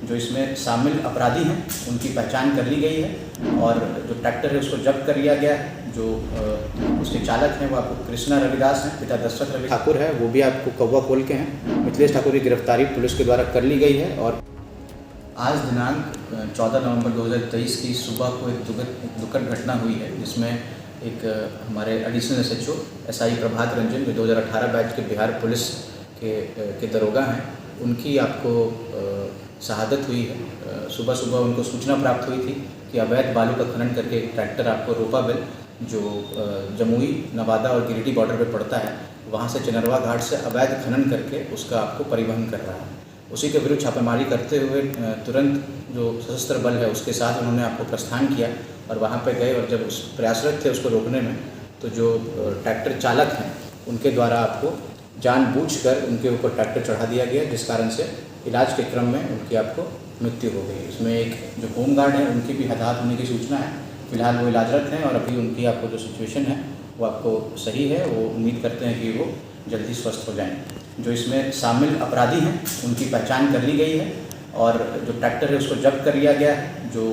जो इसमें शामिल अपराधी हैं उनकी पहचान कर ली गई है और जो ट्रैक्टर है उसको जब्त कर लिया गया है। जो उसके चालक हैं वो आपको कृष्णा रविदास हैं, पिता दशरथ रवि ठाकुर है, वो भी आपको कौवा कोल के हैं। मिथिलेश ठाकुर की गिरफ्तारी पुलिस के द्वारा कर ली गई है और आज दिनांक 14 नवंबर 2023 की सुबह को एक दुखद घटना हुई है, जिसमें एक हमारे additional SHO SI Prabhat Ranjan जो 2018 बैच के बिहार पुलिस के दरोगा हैं, उनकी आपको शहादत हुई है। सुबह सुबह उनको सूचना प्राप्त हुई थी कि अवैध बालू का खनन करके एक ट्रैक्टर आपको रोपावेल जो जमुई, नवादा और गिरिडीह बॉर्डर पे पड़ता है, वहाँ से चनरवा घाट से अवैध खनन करके उसका आपको परिवहन कर रहा है। उसी के विरुद्ध छापेमारी करते हुए तुरंत जो सशस्त्र बल है उसके साथ उन्होंने आपको प्रस्थान किया और वहाँ पे गए और जब उस प्रयासरत थे उसको रोकने में, तो जो ट्रैक्टर चालक हैं उनके द्वारा आपको जानबूझकर उनके ऊपर ट्रैक्टर चढ़ा दिया गया, जिस कारण से इलाज के क्रम में उनकी आपको मृत्यु हो गई। इसमें एक जो होमगार्ड है उनकी भी हताहत होने की सूचना है। फिलहाल वो इलाजरत हैं और अभी उनकी आपको जो सिचुएशन है वो आपको सही है। वो उम्मीद करते हैं कि वो जल्दी स्वस्थ हो जाएँ। जो इसमें शामिल अपराधी हैं उनकी पहचान कर ली गई है और जो ट्रैक्टर है उसको जब्त कर लिया गया है। जो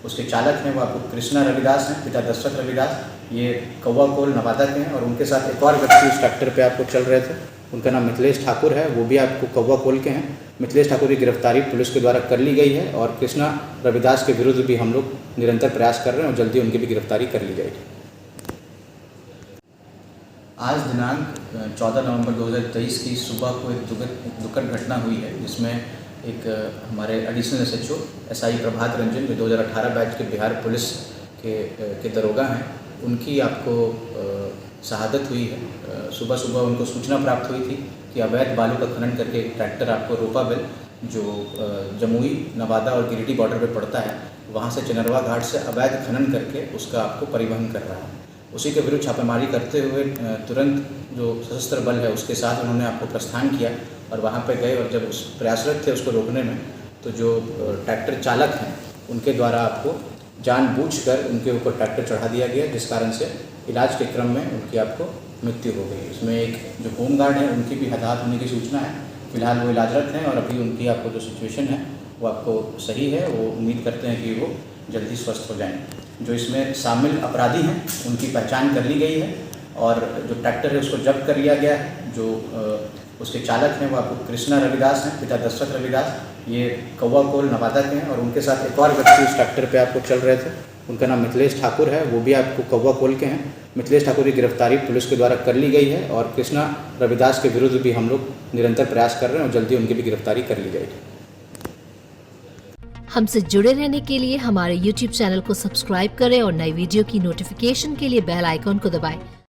उसके चालक हैं वो आपको कृष्णा रविदास हैं, पिता दशरथ रविदास, ये कौवा कोल नवादा के हैं और उनके साथ एक और व्यक्ति उस ट्रैक्टर पे आपको चल रहे थे, उनका नाम मिथिलेश ठाकुर है, वो भी आपको कौवा कोल के हैं। मिथिलेश ठाकुर की गिरफ्तारी पुलिस के द्वारा कर ली गई है और कृष्णा रविदास के विरुद्ध भी हम लोग निरंतर प्रयास कर रहे हैं और जल्दी उनकी भी गिरफ्तारी कर ली जाएगी। आज दिनांक 14 नवंबर 2023 की सुबह को एक दुखद घटना हुई है, जिसमें एक हमारे additional SHO SI Prabhat Ranjan जो 2018 बैच के बिहार पुलिस के दरोगा हैं, उनकी आपको शहादत हुई है। सुबह सुबह उनको सूचना प्राप्त हुई थी कि अवैध बालू का खनन करके एक ट्रैक्टर आपको रोपावेल जो जमुई, नवादा और गिरिडीह बॉर्डर पे पड़ता है, वहाँ से चनरवा घाट से अवैध खनन करके उसका आपको परिवहन कर रहा है। उसी के विरुद्ध छापेमारी करते हुए तुरंत जो सशस्त्र बल है उसके साथ उन्होंने आपको प्रस्थान किया और वहाँ पे गए और जब उस प्रयासरत थे उसको रोकने में, तो जो ट्रैक्टर चालक हैं उनके द्वारा आपको जानबूझकर उनके ऊपर ट्रैक्टर चढ़ा दिया गया, जिस कारण से इलाज के क्रम में उनकी आपको मृत्यु हो गई। इसमें एक जो होमगार्ड है उनकी भी हताहत होने की सूचना है। फिलहाल वो इलाजरत हैं और अभी उनकी आपको जो सिचुएशन है वो आपको सही है। वो उम्मीद करते हैं कि वो जल्दी स्वस्थ हो जाएँ। जो इसमें शामिल अपराधी हैं उनकी पहचान कर ली गई है और जो ट्रैक्टर है उसको जब्त कर लिया गया है। जो उसके चालक हैं वो आपको कृष्णा रविदास हैं, पिता दशरथ रविदास, ये कौवा कोल नवादा के हैं और उनके साथ एक और व्यक्ति उस ट्रैक्टर पे आपको चल रहे थे, उनका नाम मिथिलेश ठाकुर है, वो भी आपको कौवा कोल के हैं। मिथिलेश ठाकुर की गिरफ्तारी पुलिस के द्वारा कर ली गई है और कृष्णा रविदास के विरुद्ध भी हम लोग निरंतर प्रयास कर रहे हैं और जल्दी उनकी भी गिरफ्तारी कर ली जाएगी। हमसे जुड़े रहने के लिए हमारे YouTube चैनल को सब्सक्राइब करें और नई वीडियो की नोटिफिकेशन के लिए बेल आइकॉन को दबाएं।